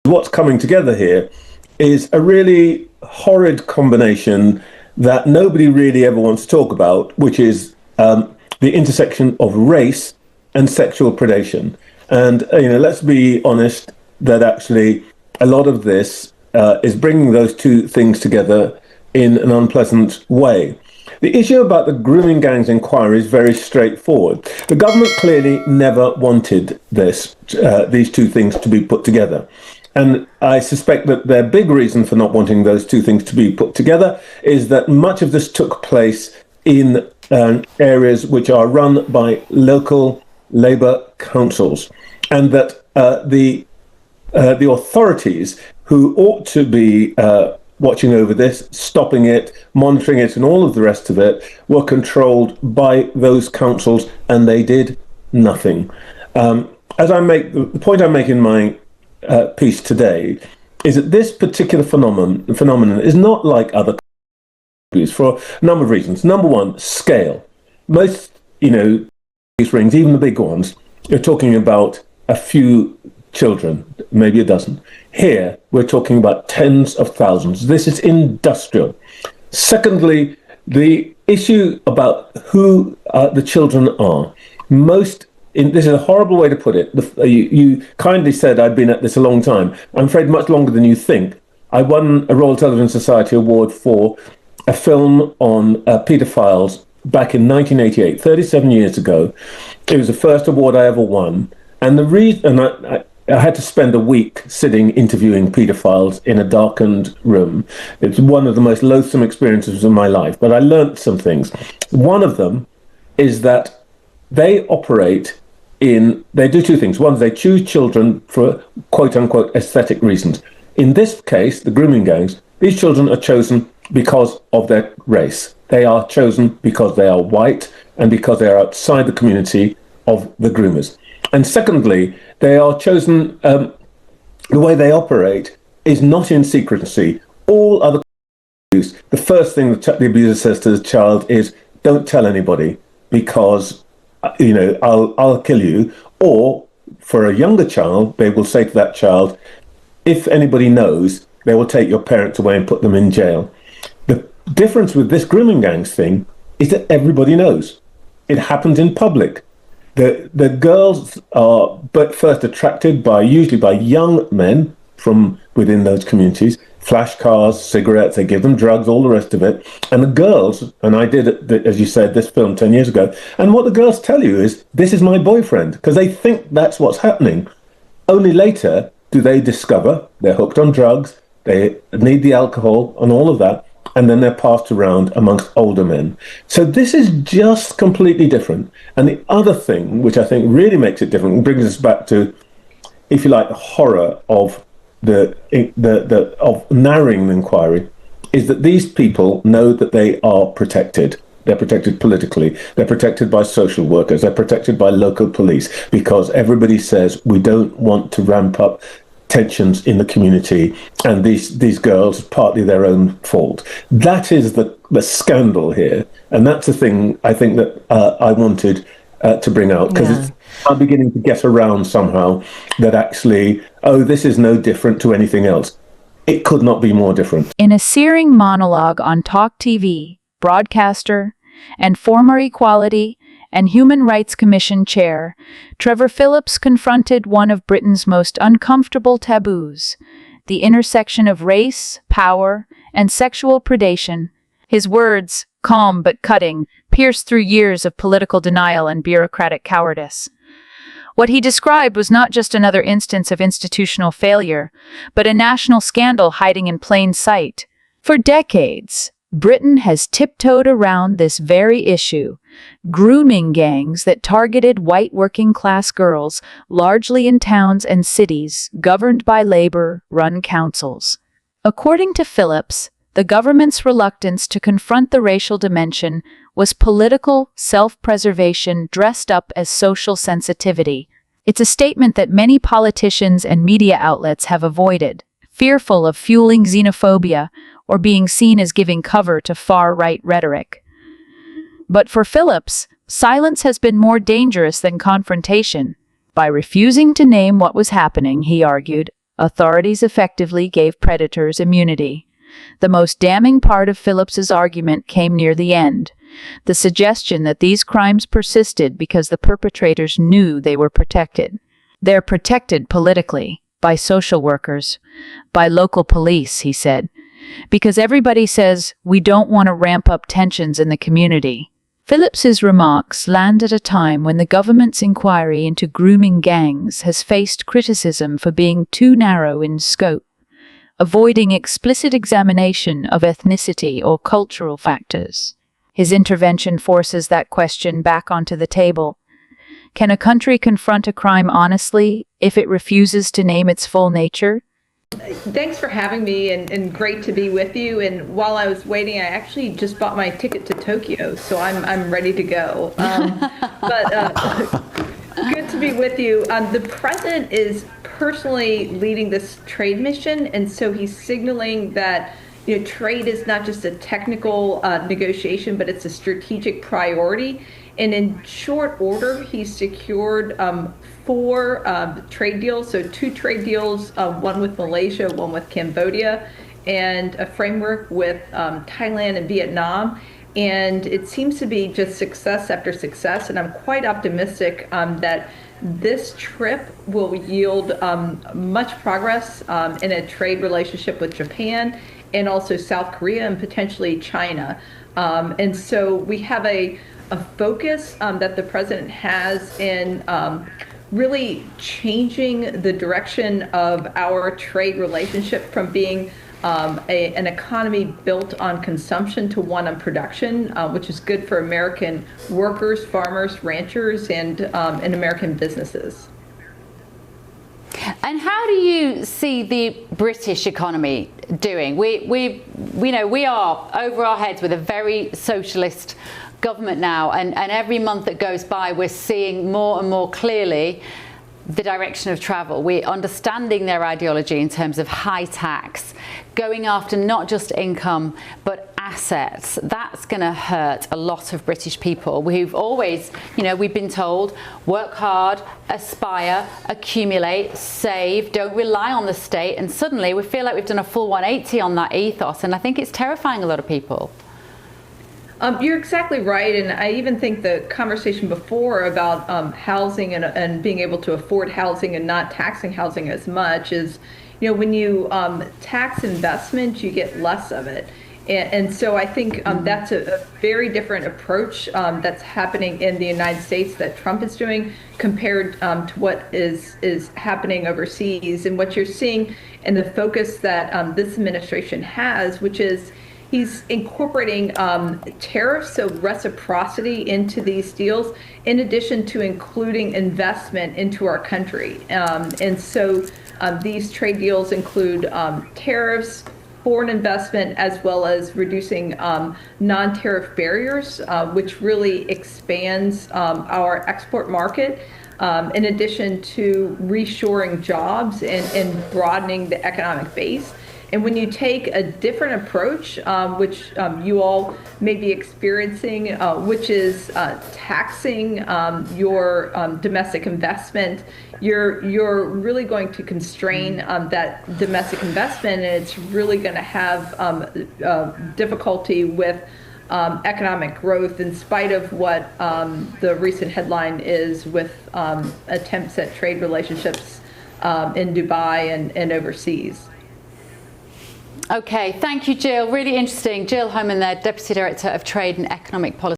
What's coming together here is a really horrid combination that nobody really ever wants to talk about, which is the intersection of race and sexual predation. And let's be honest that actually a lot of this is bringing those two things together in an unpleasant way. The issue about the grooming gangs inquiry is very straightforward. The government clearly never wanted these two things to be put together. And I suspect that their big reason for not wanting those two things to be put together is that much of this took place in areas which are run by local Labour councils, and that the authorities who ought to be watching over this, stopping it, monitoring it, and all of the rest of it, were controlled by those councils, and they did nothing. The point I make in my piece today is that this particular phenomenon is not like other countries for a number of reasons. Number one, scale. Most, these rings, even the big ones, you're talking about a few children, maybe a dozen. Here, we're talking about tens of thousands. This is industrial. Secondly, the issue about who the children are. This is a horrible way to put it. You kindly said I'd been at this a long time. I'm afraid much longer than you think. I won a Royal Television Society Award for a film on paedophiles back in 1988, 37 years ago. It was the first award I ever won. And the reason I had to spend a week sitting interviewing paedophiles in a darkened room. It's one of the most loathsome experiences of my life, but I learned some things. One of them is that they do two things. One, they choose children for quote unquote aesthetic reasons. In this case, the grooming gangs, these children are chosen because of their race. They are chosen because they are white and because they are outside the community of the groomers. And secondly, they are chosen, the way they operate is not in secrecy. All other abuse, the first thing the abuser says to the child is, don't tell anybody because, I'll kill you. Or for a younger child, they will say to that child, if anybody knows, they will take your parents away and put them in jail. The difference with this grooming gangs thing is that everybody knows. It happens in public. The girls are but first attracted usually by young men from within those communities, flash cars, cigarettes, they give them drugs, all the rest of it. And the girls, and I did, as you said, this film 10 years ago, and what the girls tell you is, this is my boyfriend, because they think that's what's happening. Only later do they discover they're hooked on drugs, they need the alcohol and all of that, and then they're passed around amongst older men. So this is just completely different. And the other thing, which I think really makes it different, and brings us back to, if you like, the horror of of narrowing the inquiry, is that these people know that they are protected. They're protected politically. They're protected by social workers. They're protected by local police, because everybody says we don't want to ramp up tensions in the community, and these girls, partly their own fault. That is the scandal here, and that's the thing I think that I wanted to bring out, because I'm beginning to get around somehow that actually, this is no different to anything else. It could not be more different. In a searing monologue on Talk TV, broadcaster and former Equality and Human Rights Commission chair, Trevor Phillips confronted one of Britain's most uncomfortable taboos, the intersection of race, power, and sexual predation. His words, calm but cutting, pierced through years of political denial and bureaucratic cowardice. What he described was not just another instance of institutional failure, but a national scandal hiding in plain sight. For decades, Britain has tiptoed around this very issue, grooming gangs that targeted white working-class girls, largely in towns and cities governed by Labour-run councils. According to Phillips, the government's reluctance to confront the racial dimension was political self-preservation dressed up as social sensitivity. It's a statement that many politicians and media outlets have avoided, fearful of fueling xenophobia or being seen as giving cover to far-right rhetoric. But for Phillips, silence has been more dangerous than confrontation. By refusing to name what was happening, he argued, authorities effectively gave predators immunity. The most damning part of Phillips's argument came near the end, the suggestion that these crimes persisted because the perpetrators knew they were protected. They're protected politically, by social workers, by local police, he said, because everybody says we don't want to ramp up tensions in the community. Phillips's remarks land at a time when the government's inquiry into grooming gangs has faced criticism for being too narrow in scope, avoiding explicit examination of ethnicity or cultural factors. His intervention forces that question back onto the table. Can a country confront a crime honestly if it refuses to name its full nature? Thanks for having me, and great to be with you. And while I was waiting, I actually just bought my ticket to Tokyo, so I'm ready to go. Good to be with you. The president is personally leading this trade mission, and so he's signaling that trade is not just a technical negotiation, but it's a strategic priority. And in short order, he secured 4 trade deals, so 2 trade deals, one with Malaysia, one with Cambodia, and a framework with Thailand and Vietnam. And it seems to be just success after success, and I'm quite optimistic that this trip will yield much progress in a trade relationship with Japan and also South Korea and potentially China. And so we have a focus that the president has in really changing the direction of our trade relationship from being an economy built on consumption to one on production, which is good for American workers, farmers, ranchers, and American businesses. And how do you see the British economy doing? We are over our heads with a very socialist government now, and every month that goes by, we're seeing more and more clearly the direction of travel. We're understanding their ideology in terms of high tax, going after not just income but assets. That's going to hurt a lot of British people who've always, we've been told, work hard, aspire, accumulate, save, don't rely on the state, and suddenly we feel like we've done a full 180 on that ethos, and I think it's terrifying a lot of people. You're exactly right, and I even think the conversation before about housing and being able to afford housing and not taxing housing as much is, when you tax investment, you get less of it. And so I think that's a very different approach that's happening in the United States that Trump is doing compared to what is happening overseas. And what you're seeing in the focus that this administration has, which is he's incorporating tariffs, so reciprocity, into these deals, in addition to including investment into our country. And so these trade deals include tariffs, foreign investment, as well as reducing non-tariff barriers, which really expands our export market, in addition to reshoring jobs and broadening the economic base. And when you take a different approach, which you all may be experiencing, which is taxing your domestic investment, you're really going to constrain that domestic investment, and it's really going to have difficulty with economic growth, in spite of what the recent headline is with attempts at trade relationships in Dubai and overseas. Okay, thank you, Jill. Really interesting. Jill Homan there, Deputy Director of Trade and Economic Policy.